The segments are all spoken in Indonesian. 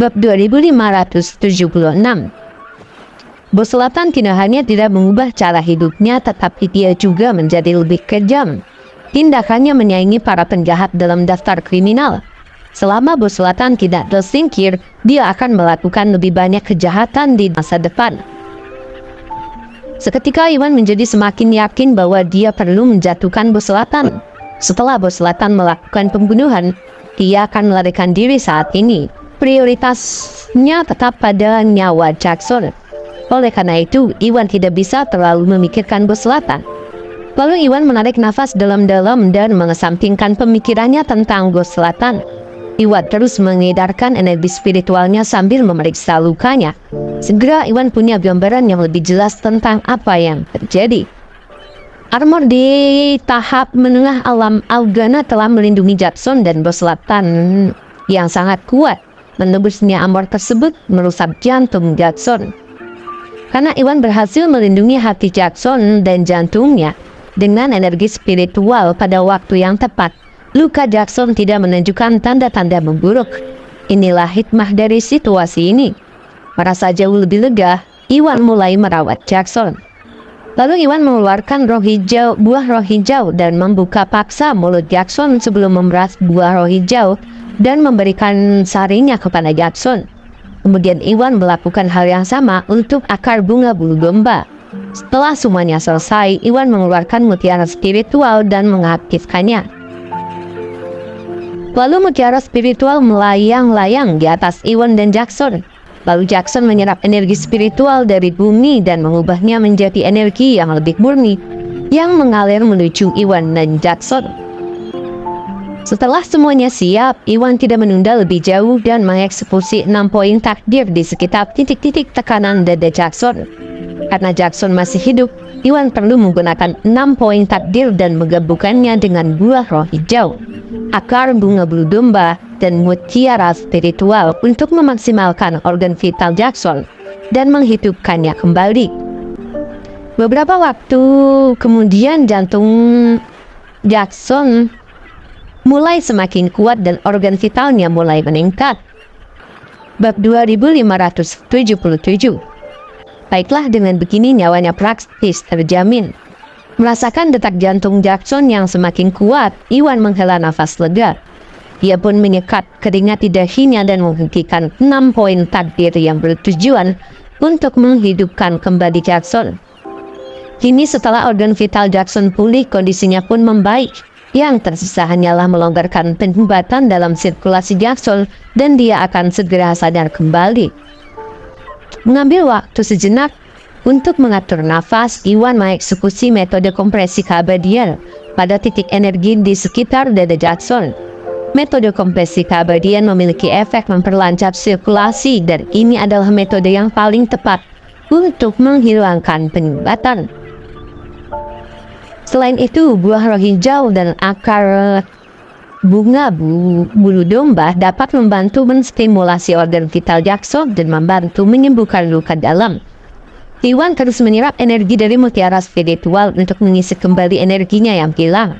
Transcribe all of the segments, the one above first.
Bab 2576. Bos Selatan tidak hanya tidak mengubah cara hidupnya, tetapi dia juga menjadi lebih kejam. Tindakannya menyaingi para penjahat dalam daftar kriminal. Selama Bos Selatan tidak tersingkir, dia akan melakukan lebih banyak kejahatan di masa depan. Seketika Iwan menjadi semakin yakin bahwa dia perlu menjatuhkan Bos Selatan. Setelah Bos Selatan melakukan pembunuhan, dia akan melarikan diri saat ini. Prioritasnya tetap pada nyawa Jackson. Oleh karena itu, Iwan tidak bisa terlalu memikirkan Bos Selatan. Lalu Iwan menarik nafas dalam-dalam dan mengesampingkan pemikirannya tentang Bos Selatan. Iwan terus mengedarkan energi spiritualnya sambil memeriksa lukanya. Segera Iwan punya gambaran yang lebih jelas tentang apa yang terjadi. Armor di tahap menengah alam Algana telah melindungi Jackson dan Bos Selatan yang sangat kuat. Menembusnya armor tersebut merusak jantung Jackson. Karena Iwan berhasil melindungi hati Jackson dan jantungnya dengan energi spiritual pada waktu yang tepat, luka Jackson tidak menunjukkan tanda-tanda memburuk. Inilah hikmah dari situasi ini. Merasa jauh lebih lega, Iwan mulai merawat Jackson. Lalu Iwan mengeluarkan buah roh hijau dan membuka paksa mulut Jackson sebelum memeras buah roh hijau dan memberikan sarinya kepada Jackson. Kemudian Iwan melakukan hal yang sama untuk akar bunga bulu domba. Setelah semuanya selesai, Iwan mengeluarkan mutiara spiritual dan mengaktifkannya. Lalu mutiara spiritual melayang-layang di atas Iwan dan Jackson. Lalu Jackson menyerap energi spiritual dari bumi dan mengubahnya menjadi energi yang lebih murni yang mengalir menuju Iwan dan Jackson. Setelah semuanya siap, Iwan tidak menunda lebih jauh dan mengeksekusi 6 poin takdir di sekitar titik-titik tekanan dada Jackson. Karena Jackson masih hidup, Iwan perlu menggunakan 6 poin takdir dan menggabungkannya dengan buah roh hijau, akar bunga bulu domba, dan mutiara spiritual untuk memaksimalkan organ vital Jackson dan menghidupkannya kembali. Beberapa waktu kemudian jantung Jackson mulai semakin kuat dan organ vitalnya mulai meningkat. Bab 2577. Baiklah, dengan begini nyawanya praktis terjamin. Merasakan detak jantung Jackson yang semakin kuat, Iwan menghela nafas lega. Dia pun menyekat keringat di dahinya dan menghentikan 6 poin takdir yang bertujuan untuk menghidupkan kembali Jackson. Kini setelah organ vital Jackson pulih, kondisinya pun membaik. Yang tersisa hanyalah melonggarkan penyumbatan dalam sirkulasi Jackson dan dia akan segera sadar kembali. Mengambil waktu sejenak untuk mengatur nafas, Iwan mengeksekusi metode kompresi keabadian pada titik energi di sekitar dada Jackson. Metode kompresi keabadian memiliki efek memperlancar sirkulasi dan ini adalah metode yang paling tepat untuk menghilangkan penyumbatan. Selain itu, buah roh hijau dan akar bunga bulu domba dapat membantu menstimulasi organ vital Jackson dan membantu menyembuhkan luka dalam. Iwan terus menyerap energi dari mutiara spiritual untuk mengisi kembali energinya yang hilang,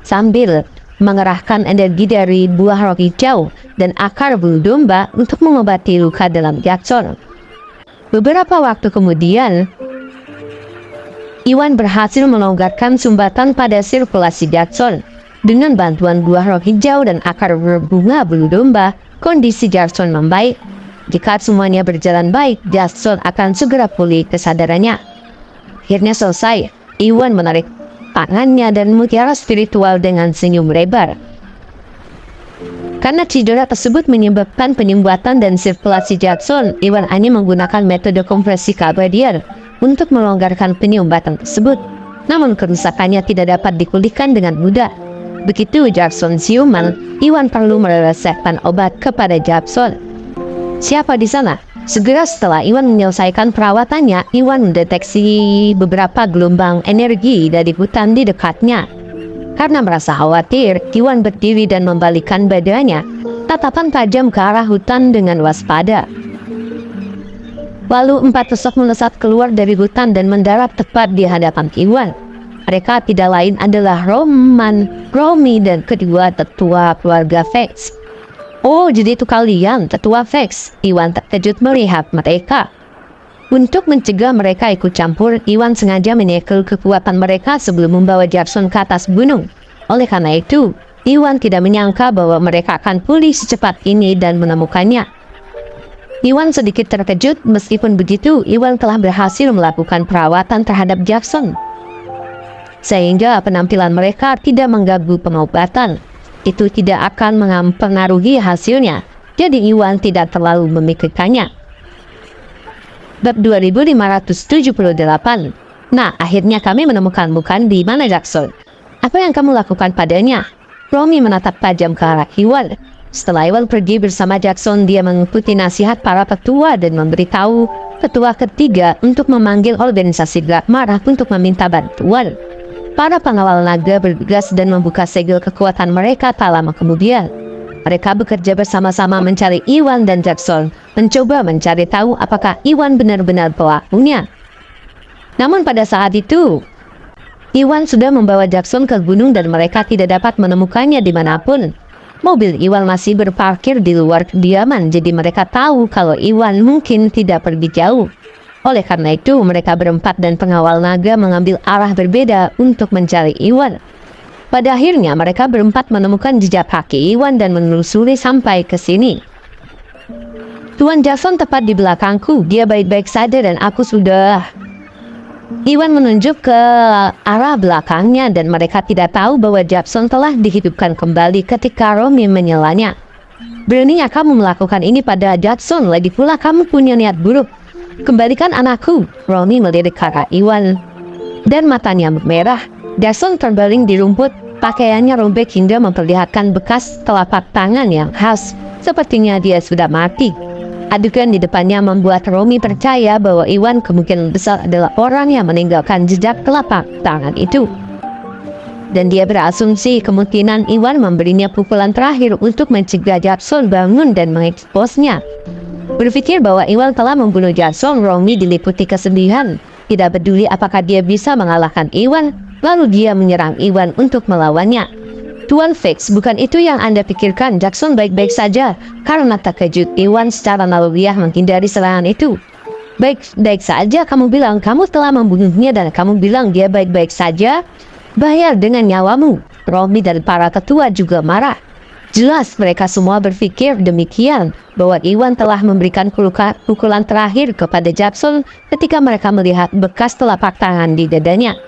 sambil mengerahkan energi dari buah roh hijau dan akar bulu domba untuk mengobati luka dalam Jackson. Beberapa waktu kemudian, Iwan berhasil melonggarkan sumbatan pada sirkulasi Jackson. Dengan bantuan buah roh hijau dan akar bunga bulu domba, kondisi Jackson membaik. Jika semuanya berjalan baik, Jackson akan segera pulih kesadarannya. Akhirnya selesai, Iwan menarik tangannya dan mutiara spiritual dengan senyum lebar. Karena cedera tersebut menyebabkan penyumbatan dan sirkulasi Jackson, Iwan hanya menggunakan metode kompresi keabadian untuk melonggarkan penyumbatan tersebut. Namun kerusakannya tidak dapat dipulihkan dengan mudah. Begitu Jackson siuman, Iwan perlu meresepkan obat kepada Jackson. Siapa di sana? Segera setelah Iwan menyelesaikan perawatannya, Iwan mendeteksi beberapa gelombang energi dari hutan di dekatnya. Karena merasa khawatir, Iwan berdiri dan membalikkan badannya, tatapan tajam ke arah hutan dengan waspada. Lalu 4 sosok melesat keluar dari hutan dan mendarat tepat di hadapan Iwan. Mereka tidak lain adalah Romi dan kedua tetua keluarga Vex. Oh, jadi itu kalian, tetua Vex. Iwan terkejut melihat mereka. Untuk mencegah mereka ikut campur, Iwan sengaja menyegel kekuatan mereka sebelum membawa Jackson ke atas gunung. Oleh karena itu, Iwan tidak menyangka bahwa mereka akan pulih secepat ini dan menemukannya. Iwan sedikit terkejut, meskipun begitu, Iwan telah berhasil melakukan perawatan terhadap Jackson, sehingga penampilan mereka tidak mengganggu pengobatan. Itu tidak akan mempengaruhi hasilnya, jadi Iwan tidak terlalu memikirkannya. Bab 2578. Nah, akhirnya kami menemukan bukan di mana Jackson. Apa yang kamu lakukan padanya? Romy menatap tajam ke arah Iwan. Setelah Iwan pergi bersama Jackson, dia mengikuti nasihat para petua dan memberitahu petua ketiga untuk memanggil organisasi gelap marah untuk meminta bantuan. Para pengawal naga bergegas dan membuka segel kekuatan mereka tak lama kemudian. Mereka bekerja bersama-sama mencari Iwan dan Jackson, mencoba mencari tahu apakah Iwan benar-benar pelakunya. Namun pada saat itu, Iwan sudah membawa Jackson ke gunung dan mereka tidak dapat menemukannya dimanapun. Mobil Iwan masih berparkir di luar kediaman, jadi mereka tahu kalau Iwan mungkin tidak pergi jauh. Oleh karena itu, mereka berempat dan pengawal naga mengambil arah berbeda untuk mencari Iwan. Pada akhirnya, mereka berempat menemukan jejak kaki Iwan dan menelusuri sampai ke sini. Tuan Jackson tepat di belakangku, dia baik-baik saja dan aku sudah... Iwan menunjuk ke arah belakangnya dan mereka tidak tahu bahwa Jackson telah dihidupkan kembali ketika Romy menyelanya. Beraninya kamu melakukan ini pada Jackson, lagi pula kamu punya niat buruk. Kembalikan anakku. Romy melirik ke arah Iwan dan matanya merah. Jackson terbaring di rumput, pakaiannya robek hingga memperlihatkan bekas telapak tangan yang khas. Sepertinya dia sudah mati. Adegan di depannya membuat Romy percaya bahwa Iwan kemungkinan besar adalah orang yang meninggalkan jejak telapak tangan itu. Dan dia berasumsi kemungkinan Iwan memberinya pukulan terakhir untuk mencegah Jackson bangun dan mengeksposnya. Berpikir bahwa Iwan telah membunuh Jackson, Romy diliputi kesedihan. Tidak peduli apakah dia bisa mengalahkan Iwan, lalu dia menyerang Iwan untuk melawannya. Tuan Vex, bukan itu yang Anda pikirkan. Jackson baik-baik saja. Karena terkejut, Iwan secara naluriah menghindari serangan itu. Baik-baik saja, kamu bilang kamu telah membunuhnya dan kamu bilang dia baik-baik saja. Bayar dengan nyawamu. Romy dan para ketua juga marah. Jelas mereka semua berpikir demikian, bahwa Iwan telah memberikan pukulan terakhir kepada Jackson ketika mereka melihat bekas telapak tangan di dadanya.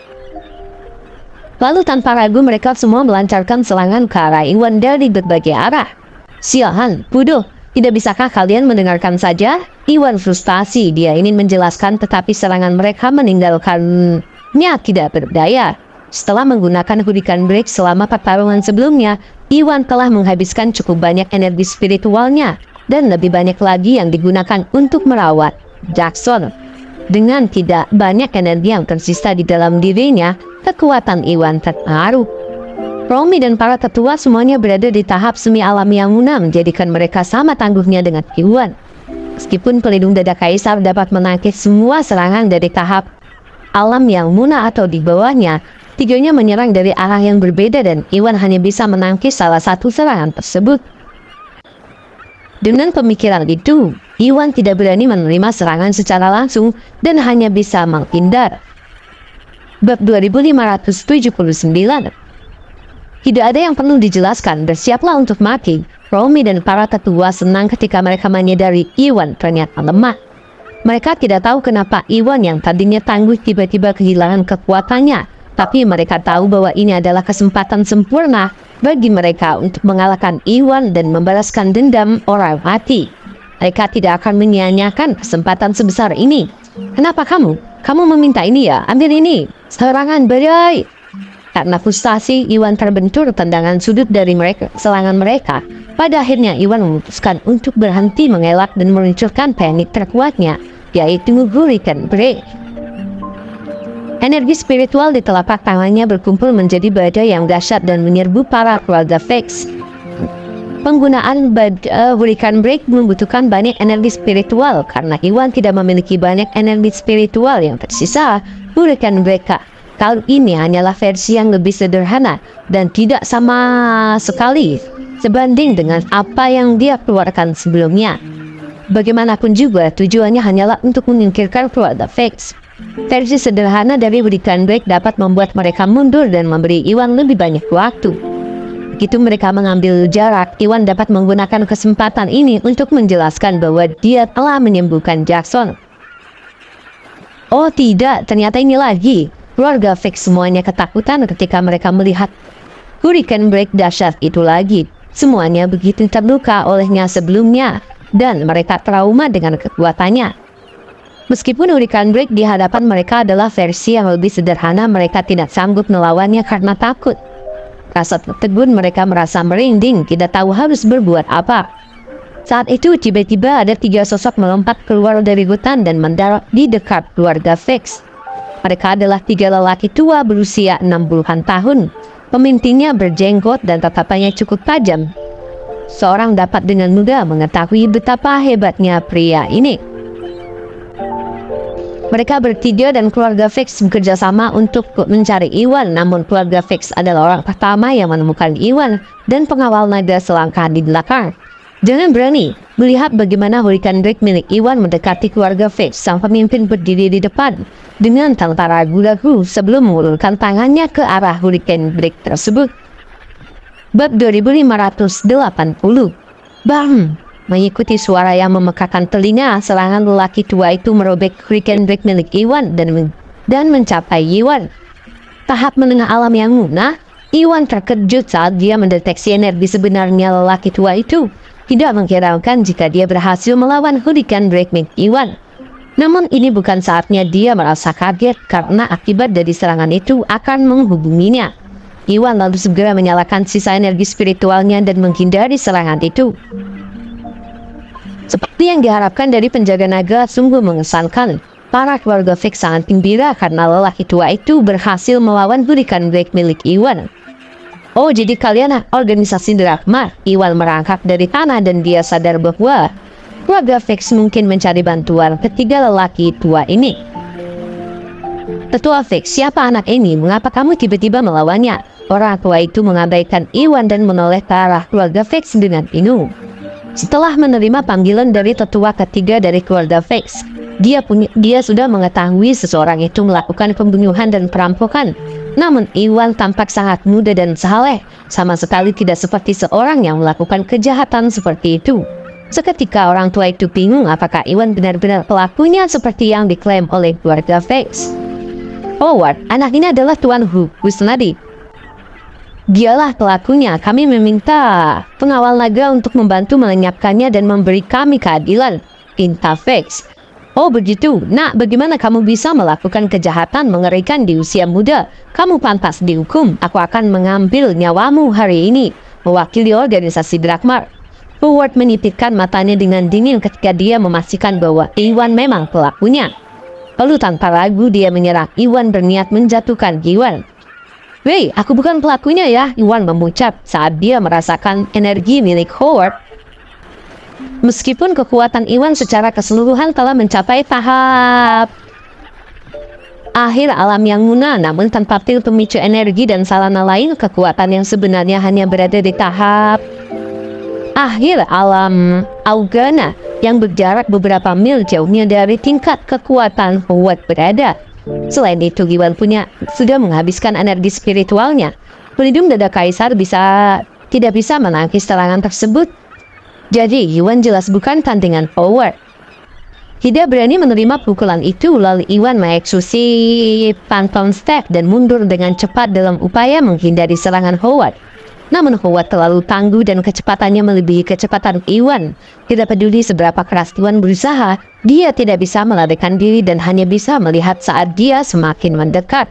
Lalu tanpa ragu mereka semua melancarkan serangan ke arah Iwan dari berbagai arah. Sialan, bodoh, tidak bisakah kalian mendengarkan saja? Iwan frustasi, dia ingin menjelaskan tetapi serangan mereka meninggalkannya tidak berdaya. Setelah menggunakan Hurricane Break selama pertarungan sebelumnya, Iwan telah menghabiskan cukup banyak energi spiritualnya dan lebih banyak lagi yang digunakan untuk merawat Jackson. Dengan tidak banyak energi yang tersisa di dalam dirinya, kekuatan Iwan terpengaruh. Romy dan para tetua semuanya berada di tahap semi alami yang muna menjadikan mereka sama tangguhnya dengan Iwan. Meskipun pelindung dada kaisar dapat menangkis semua serangan dari tahap alam yang muna atau di bawahnya, tiganya menyerang dari arah yang berbeda dan Iwan hanya bisa menangkis salah satu serangan tersebut. Dengan pemikiran itu, Iwan tidak berani menerima serangan secara langsung dan hanya bisa menghindar. Bab 2579. Tidak ada yang perlu dijelaskan, bersiaplah untuk mati. Romy dan para tetua senang ketika mereka menyadari Iwan ternyata lemah. Mereka tidak tahu kenapa Iwan yang tadinya tangguh tiba-tiba kehilangan kekuatannya, tapi mereka tahu bahwa ini adalah kesempatan sempurna bagi mereka untuk mengalahkan Iwan dan membalaskan dendam orang mati. Mereka tidak akan menyia-nyiakan kesempatan sebesar ini. Kenapa kamu? Kamu meminta ini ya? Ambil ini. Serangan badai. Karena frustasi, Iwan terbentur tendangan sudut dari serangan mereka. Pada akhirnya, Iwan memutuskan untuk berhenti mengelak dan meluncurkan teknik terkuatnya, yaitu Hurricane Break. Energi spiritual di telapak tangannya berkumpul menjadi badai yang dahsyat dan menyerbu para keluarga Vex. Penggunaan Hurricane Break membutuhkan banyak energi spiritual. Karena Iwan tidak memiliki banyak energi spiritual yang tersisa, Hurricane Break kali ini hanyalah versi yang lebih sederhana dan tidak sama sekali sebanding dengan apa yang dia keluarkan sebelumnya. Bagaimanapun juga, tujuannya hanyalah untuk menyingkirkan keluarga Vex. Versi sederhana dari berikan break dapat membuat mereka mundur dan memberi Iwan lebih banyak waktu. Begitu mereka mengambil jarak, Iwan dapat menggunakan kesempatan ini untuk menjelaskan bahwa dia telah menyembuhkan Jackson. Oh tidak, ternyata ini lagi. Keluarga Vex semuanya ketakutan ketika mereka melihat hurricane break dahsyat itu lagi. Semuanya begitu terluka olehnya sebelumnya, dan mereka trauma dengan kekuatannya. Meskipun hurricane break di hadapan mereka adalah versi yang lebih sederhana, mereka tidak sanggup melawannya karena takut. Rasa tertegun mereka merasa merinding, tidak tahu harus berbuat apa. Saat itu tiba-tiba ada 3 sosok melompat keluar dari hutan dan mendarat di dekat keluarga Vex. Mereka adalah 3 lelaki tua berusia 60-an tahun. Pemimpinnya berjenggot dan tatapannya cukup tajam. Seorang dapat dengan mudah mengetahui betapa hebatnya pria ini. Mereka bertiga dan keluarga Vex bekerja sama untuk mencari Iwan, namun keluarga Vex adalah orang pertama yang menemukan Iwan dan pengawal naga selangkah di belakang. Jangan berani melihat bagaimana hurricane break milik Iwan mendekati keluarga Vex. Sang pemimpin berdiri di depan dengan tanpa ragu-ragu sebelum mengulurkan tangannya ke arah hurricane break tersebut. Bab 2580. Bang! Mengikuti suara yang memekakan telinga, serangan lelaki tua itu merobek hurricane break milik Iwan dan mencapai Iwan. Tahap menengah alam yang munah, Iwan terkejut saat dia mendeteksi energi sebenarnya lelaki tua itu. Tidak mengherankan jika dia berhasil melawan hurricane break milik Iwan. Namun ini bukan saatnya dia merasa kaget karena akibat dari serangan itu akan menghubunginya. Iwan lalu segera menyalakan sisa energi spiritualnya dan menghindari serangan itu. Seperti yang diharapkan dari penjaga naga, sungguh mengesankan. Para keluarga Vex sangat gembira karena lelaki tua itu berhasil melawan hurricane break milik Iwan. Oh, jadi kalian organisasi Drakmar? Iwan merangkak dari tanah dan dia sadar bahwa keluarga Vex mungkin mencari bantuan ketiga lelaki tua ini. Tetua Vex, siapa anak ini? Mengapa kamu tiba-tiba melawannya? Orang tua itu mengabaikan Iwan dan menoleh ke arah keluarga Vex dengan bingung. Setelah menerima panggilan dari tetua ketiga dari keluarga Vex, dia sudah mengetahui seseorang itu melakukan pembunuhan dan perampokan. Namun Iwan tampak sangat muda dan saleh, sama sekali tidak seperti seorang yang melakukan kejahatan seperti itu. Seketika orang tua itu bingung apakah Iwan benar-benar pelakunya seperti yang diklaim oleh keluarga Vex. Howard, anak ini adalah Tuan Husnadi. Dialah pelakunya. Kami meminta pengawal naga untuk membantu melenyapkannya dan memberi kami keadilan, pinta Vex. Oh begitu, nak, bagaimana kamu bisa melakukan kejahatan mengerikan di usia muda? Kamu pantas dihukum. Aku akan mengambil nyawamu hari ini, mewakili organisasi Drakmar. Howard menipitkan matanya dengan dingin ketika dia memastikan bahwa Iwan memang pelakunya. Lalu tanpa ragu dia menyerang Iwan berniat menjatuhkan Iwan. Wei, aku bukan pelakunya ya, Iwan mengucap saat dia merasakan energi milik Howard. Meskipun kekuatan Iwan secara keseluruhan telah mencapai tahap akhir alam yang munah, namun tanpa pil pemicu energi dan sarana lain, kekuatan yang sebenarnya hanya berada di tahap akhir alam Augana yang berjarak beberapa mil jauhnya dari tingkat kekuatan Howard berada. Selain itu, Iwan sudah menghabiskan energi spiritualnya. Pelindung dada kaisar tidak bisa menangkis serangan tersebut. Jadi, Iwan jelas bukan tandingan Howard. Tidak berani menerima pukulan itu, lalu Iwan mengeksekusi Phantom Step dan mundur dengan cepat dalam upaya menghindari serangan Howard. Namun Howard terlalu tangguh dan kecepatannya melebihi kecepatan Iwan. Tidak peduli seberapa keras Iwan berusaha, dia tidak bisa melarikan diri dan hanya bisa melihat saat dia semakin mendekat.